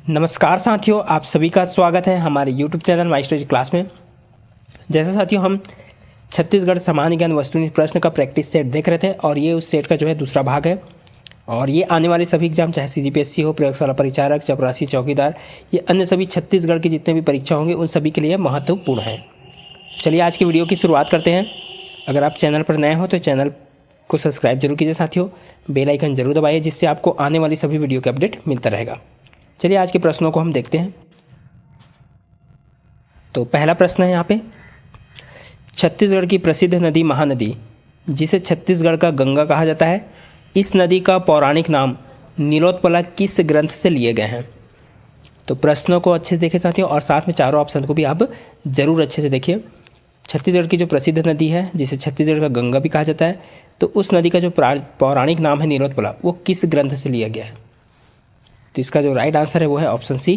नमस्कार साथियों, आप सभी का स्वागत है हमारे YouTube channel my study class में। जैसे साथियों हम छत्तीसगढ़ सामान्य ज्ञान वस्तुनिष्ठ प्रश्न का प्रैक्टिस सेट देख रहे थे और ये उस सेट का जो है दूसरा भाग है। और ये आने वाले सभी एग्जाम चाहे CGPSC हो, प्रयोगशाला परिचारक, चपरासी, चौकीदार, ये अन्य सभी छत्तीसगढ़ की जितने भी परीक्षा होंगे उन सभी के लिए महत्वपूर्ण है। चलिए आज की वीडियो की शुरुआत करते हैं। अगर आप चैनल पर नए हो तो चैनल को सब्सक्राइब जरूर कीजिए साथियों, बेल आइकन जरूर दबाइए जिससे आपको आने वाली सभी वीडियो के अपडेट मिलता रहेगा। चलिए आज के प्रश्नों को हम देखते हैं। तो पहला प्रश्न है यहाँ पे, छत्तीसगढ़ की प्रसिद्ध नदी महानदी जिसे छत्तीसगढ़ का गंगा कहा जाता है, इस नदी का पौराणिक नाम नीलोत्पला किस ग्रंथ से लिए गए हैं? तो प्रश्नों को अच्छे से देखिए साथियों और साथ में चारों ऑप्शन को भी आप जरूर अच्छे से देखिए। छत्तीसगढ़ की जो प्रसिद्ध नदी है जिसे छत्तीसगढ़ का गंगा भी कहा जाता है, तो उस नदी का जो पौराणिक नाम है नीलोत्पला, वो किस ग्रंथ से लिया गया है? तो इसका जो राइट आंसर है वो है ऑप्शन सी,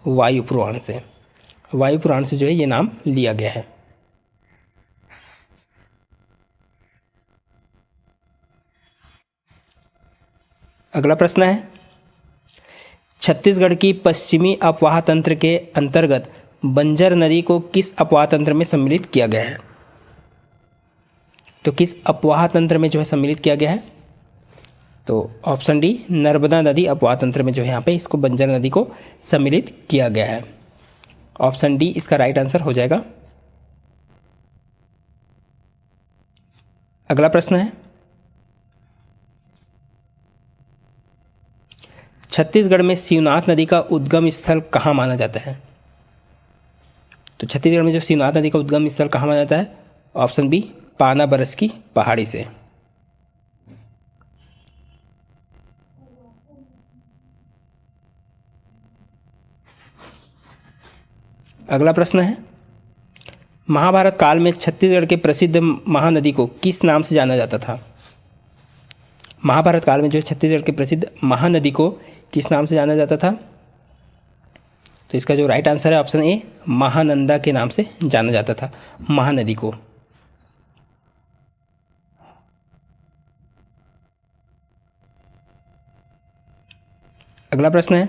वायु पुराण से। वायु पुराण से जो है ये नाम लिया गया है। अगला प्रश्न है, छत्तीसगढ़ की पश्चिमी अपवाह तंत्र के अंतर्गत बंजर नदी को किस अपवाह तंत्र में सम्मिलित किया गया है? तो किस अपवाह तंत्र में जो है सम्मिलित किया गया है? तो ऑप्शन डी, नर्मदा नदी अपवाह तंत्र में जो है यहाँ पे इसको बंजर नदी को सम्मिलित किया गया है। ऑप्शन डी इसका राइट आंसर हो जाएगा। अगला प्रश्न है, छत्तीसगढ़ में शिवनाथ नदी का उद्गम स्थल कहाँ माना जाता है? तो छत्तीसगढ़ में जो शिवनाथ नदी का उद्गम स्थल कहाँ माना जाता है? ऑप्शन बी, पाना बरस की पहाड़ी से। अगला प्रश्न है, महाभारत काल में छत्तीसगढ़ के प्रसिद्ध महानदी को किस नाम से जाना जाता था? महाभारत काल में जो छत्तीसगढ़ के प्रसिद्ध महानदी को किस नाम से जाना जाता था? तो इसका जो राइट आंसर है ऑप्शन ए, महानंदा के नाम से जाना जाता था महानदी को। अगला प्रश्न है,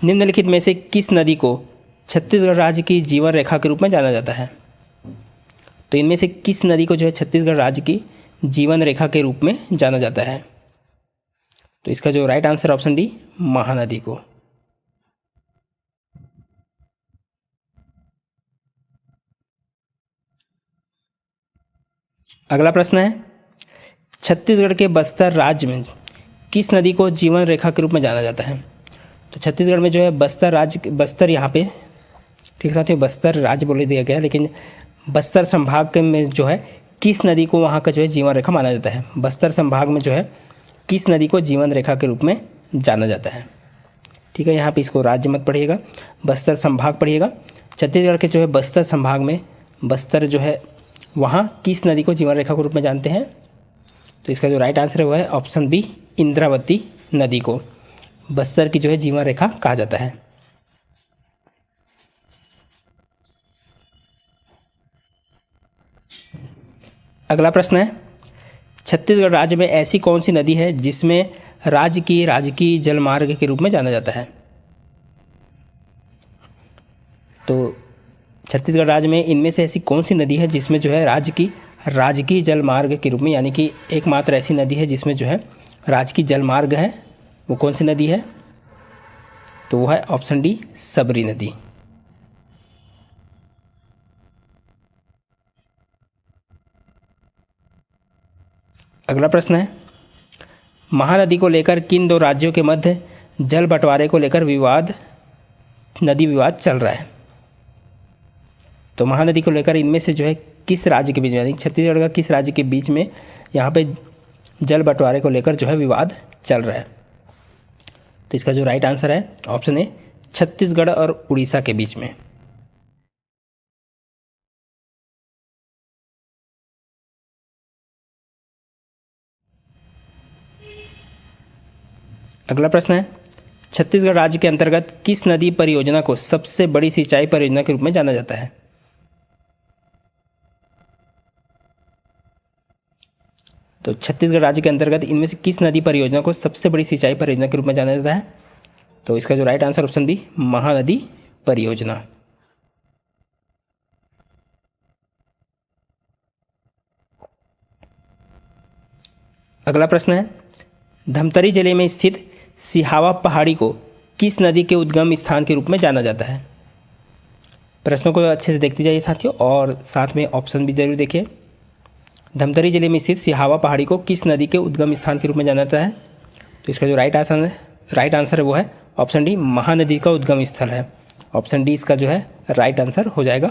निम्नलिखित में से किस नदी को छत्तीसगढ़ राज्य की जीवन रेखा के रूप में जाना जाता है? तो इनमें से किस नदी को जो है छत्तीसगढ़ राज्य की जीवन रेखा के रूप में जाना जाता है? तो इसका जो right answer option D, Mahanadi को। अगला प्रश्न है, छत्तीसगढ़ के बस्तर राज्य में किस नदी को जीवन रेखा के रूप में जाना जाता है? तो छत्तीसगढ़ में जो है बस्तर राज्य, बस्तर यहाँ पे ठीक साथियों बस्तर राज्य बोले दिया गया है, लेकिन बस्तर संभाग में जो है किस नदी को वहाँ का जो है जीवन रेखा माना जाता है? बस्तर संभाग में जो है किस नदी को जीवन रेखा के रूप में जाना जाता है? ठीक है, यहाँ पे इसको राज्य मत पढ़िएगा, बस्तर संभाग पढ़िएगा। छत्तीसगढ़ के जो है बस्तर संभाग में बस्तर जो है वहाँ किस नदी को जीवन रेखा के रूप में जानते हैं? तो इसका जो राइट आंसर है वो है ऑप्शन बी, इंद्रावती नदी को बस्तर की जो है जीवन रेखा कहा जाता है। अगला प्रश्न है, छत्तीसगढ़ राज्य में ऐसी कौन सी नदी है जिसमें राज्य की राजकीय जलमार्ग के रूप में जाना जाता है? तो छत्तीसगढ़ राज्य में इनमें से ऐसी कौन सी नदी है जिसमें जो है राज्य की राजकीय जलमार्ग के रूप में, यानी कि एकमात्र ऐसी नदी है जिसमें जो है राजकीय जलमार्ग है, वो कौन सी नदी है? तो वो है ऑप्शन डी, सबरी नदी। अगला प्रश्न है, महानदी को लेकर किन दो राज्यों के मध्य जल बंटवारे को लेकर नदी विवाद चल रहा है? तो महानदी को लेकर इनमें से जो है किस राज्य के बीच में, यानी छत्तीसगढ़ का किस राज्य के बीच में यहाँ पे जल बंटवारे को लेकर जो है विवाद चल रहा है? तो इसका जो राइट आंसर है ऑप्शन ए, छत्तीसगढ़ और उड़ीसा के बीच में। अगला प्रश्न है, छत्तीसगढ़ राज्य के अंतर्गत किस नदी परियोजना को सबसे बड़ी सिंचाई परियोजना के रूप में जाना जाता है? तो छत्तीसगढ़ राज्य के अंतर्गत इनमें से किस नदी परियोजना को सबसे बड़ी सिंचाई परियोजना के रूप में जाना जाता है? तो इसका जो right answer option B Mahanadi परियोजना। अगला प्रश्न है, धमतरी जिले में स्थित सिहावा पहाड़ी को किस नदी के उद्गम स्थान के रूप में जाना जाता है? प्रश्नों को अच्छे से देखते जाइए साथियों, और साथ में ऑप्शन भी जरूर देखिए। धमतरी जिले में स्थित सिहावा पहाड़ी को किस नदी के उद्गम स्थान के रूप में जाना जाता है? तो इसका जो राइट आंसर है वो है ऑप्शन डी महानदी का उद्गम स्थल है। ऑप्शन डी इसका जो है राइट आंसर हो जाएगा।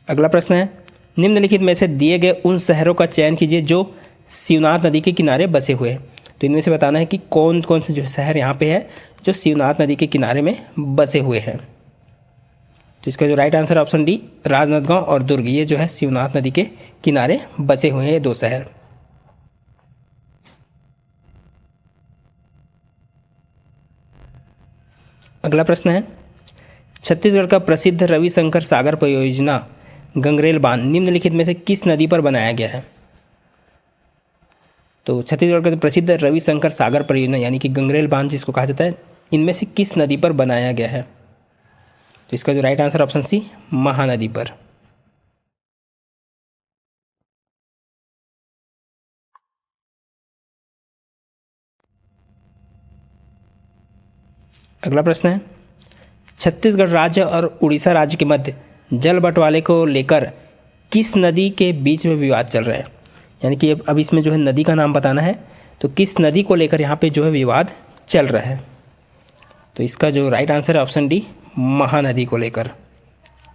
अगला प्रश्न है, निम्नलिखित में से दिए गए उन शहरों का चयन कीजिए जो शिवनाथ नदी के किनारे बसे हुए हैं। तो इनमें से बताना है कि कौन कौन से जो शहर यहाँ पे है जो शिवनाथ नदी के किनारे में बसे हुए हैं। तो इसका जो right answer option D Rajnandgaon और दुर्ग, ये जो है शिवनाथ नदी के किनारे बसे हुए हैं ये दो शहर। अगला प्रश्न है, छत्तीसगढ़ का प्रसिद्ध रविशंकर सागर परियोजना गंगरेल बांध निम्नलिखित में से किस नदी पर बनाया गया है? तो छत्तीसगढ़ का जो प्रसिद्ध रविशंकर सागर परियोजना यानी कि गंगरेल बांध जिसको कहा जाता है, इनमें से किस नदी पर बनाया गया है? तो इसका जो right answer option C Mahanadi पर। अगला प्रश्न है, छत्तीसगढ़ राज्य और उड़ीसा राज्य के मध्य जल बंटवारे को लेकर किस नदी के बीच में विवाद चल रहा है? यानी कि अब इसमें जो है नदी का नाम बताना है, तो किस नदी को लेकर यहाँ पे जो है विवाद चल रहा है? तो इसका जो राइट आंसर है ऑप्शन डी महानदी को लेकर।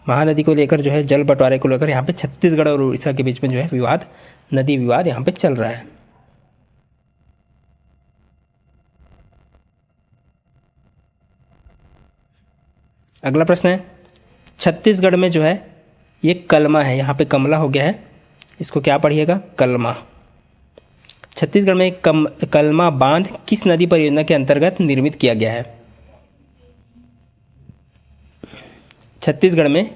महानदी को लेकर जो है जल बंटवारे को लेकर यहाँ पे छत्तीसगढ़ और उड़ीसा के बीच में जो है विवाद, नदी विवाद यहाँ पे चल रहा है। अगला प्रश्न है, छत्तीसगढ़ में जो है ये कलमा है, यहाँ पे कमला हो गया है, इसको क्या पढ़िएगा? कलमा। छत्तीसगढ़ में कलमा बांध किस नदी परियोजना के अंतर्गत निर्मित किया गया है? छत्तीसगढ़ में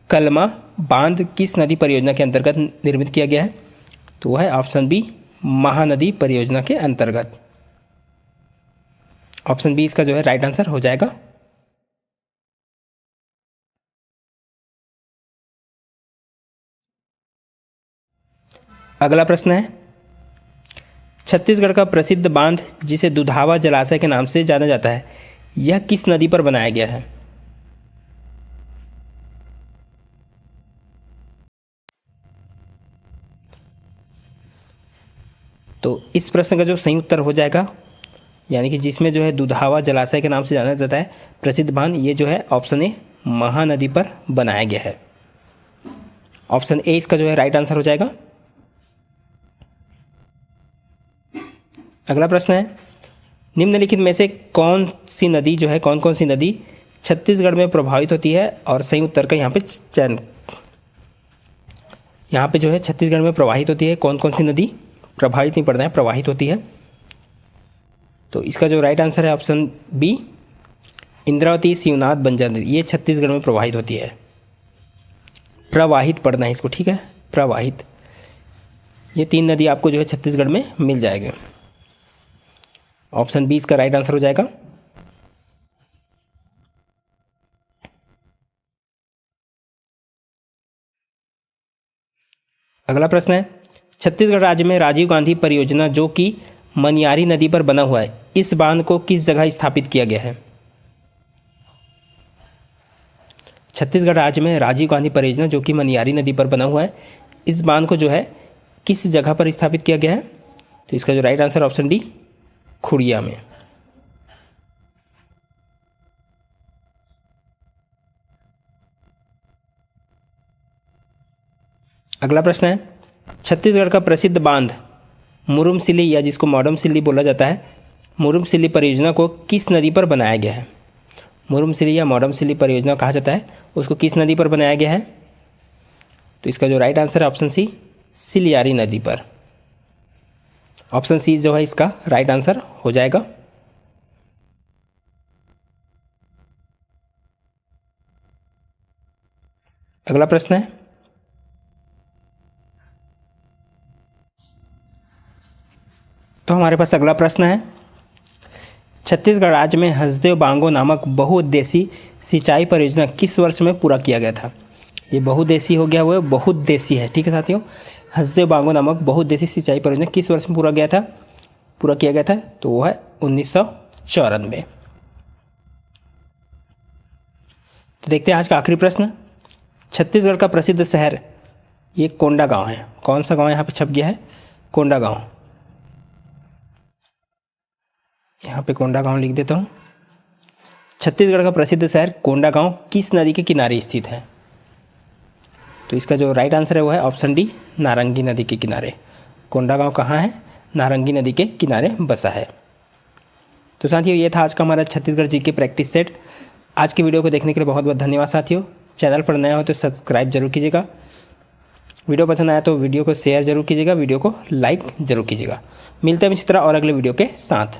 कलमा बांध किस नदी परियोजना के अंतर्गत निर्मित किया गया है? तो वह है ऑप्शन बी महानदी परियोजना के अंतर्गत। ऑप्शन बी इसका जो है राइट आंसर हो जाएगा। अगला प्रश्न है, छत्तीसगढ़ का प्रसिद्ध बांध जिसे दुधावा जलाशय के नाम से जाना जाता है, यह किस नदी पर बनाया गया है? तो इस प्रश्न का जो सही उत्तर हो जाएगा, यानी कि जिसमें जो है दुधावा जलाशय के नाम से जाना जाता है प्रसिद्ध बांध, ये जो है ऑप्शन ए महानदी पर बनाया गया है। ऑप्शन ए इसका जो है राइट आंसर हो जाएगा। अगला प्रश्न है, निम्नलिखित में से कौन कौन सी नदी छत्तीसगढ़ में प्रभावित होती है? और सही उत्तर का यहाँ पे चयन, यहाँ पे जो है छत्तीसगढ़ में प्रवाहित होती है कौन कौन सी नदी? प्रभावित नहीं पड़ना है, प्रवाहित होती है। तो इसका जो राइट आंसर है ऑप्शन बी इंद्रावती, शिवनाथ, बंजार नदी, ये छत्तीसगढ़ में प्रवाहित होती है। प्रवाहित पढ़ना है इसको, ठीक है, प्रवाहित। ये तीन नदी आपको जो है छत्तीसगढ़ में मिल जाएगा। ऑप्शन बी इसका राइट आंसर हो जाएगा। अगला प्रश्न है, छत्तीसगढ़ राज्य में राजीव गांधी परियोजना जो कि मनियारी नदी पर बना हुआ है, इस बांध को किस जगह स्थापित किया गया है? छत्तीसगढ़ राज्य में राजीव गांधी परियोजना जो कि मनियारी नदी पर बना हुआ है, इस बांध को जो है किस जगह पर स्थापित किया गया है? तो इसका जो right answer option D Khudiya में। अगला प्रश्न है, छत्तीसगढ़ का प्रसिद्ध बांध मुरुमसिल्ली या जिसको मॉडमसिल्ली बोला जाता है, मुरुमसिल्ली परियोजना को किस नदी पर बनाया गया है? मुरुमसिल्ली या मॉडमसिल्ली परियोजना कहा जाता है, उसको किस नदी पर बनाया गया है? तो इसका जो राइट आंसर है ऑप्शन सी सिलियारी नदी पर। ऑप्शन सी जो है इसका राइट आंसर हो जाएगा। अगला प्रश्न है, तो हमारे पास अगला प्रश्न है, छत्तीसगढ़ राज्य में हसदेव बांगो नामक बहुउद्देशीय सिंचाई परियोजना किस वर्ष में पूरा किया गया था। ये बहुउद्देशीय हो गया, वो बहुउद्देशीय है। ठीक है साथियों, हसदेव बांगो नामक बहुउद्देशीय सिंचाई परियोजना किस वर्ष में पूरा किया गया था, तो वो है 1994। तो देखते हैं आज का आखिरी प्रश्न, छत्तीसगढ़ का प्रसिद्ध शहर ये कोंडागांव है। कौन सा गांव यहाँ पे छप गया है, कोंडागांव। यहाँ पे कोंडागांव लिख देता हूँ। छत्तीसगढ़ का प्रसिद्ध शहर कोंडागांव किस नदी के किनारे स्थित है, तो इसका जो राइट आंसर है वो है ऑप्शन डी, नारंगी नदी के किनारे। कोंडागांव कहाँ है, नारंगी नदी के किनारे बसा है। तो साथियों ये था आज का हमारा छत्तीसगढ़ जीके प्रैक्टिस सेट। आज की वीडियो को देखने के लिए बहुत बहुत धन्यवाद साथियों। चैनल पर नया हो तो सब्सक्राइब जरूर कीजिएगा। वीडियो पसंद आया तो वीडियो को शेयर जरूर कीजिएगा, वीडियो को लाइक जरूर कीजिएगा। मिलते हैं इसी तरह और अगले वीडियो के साथ।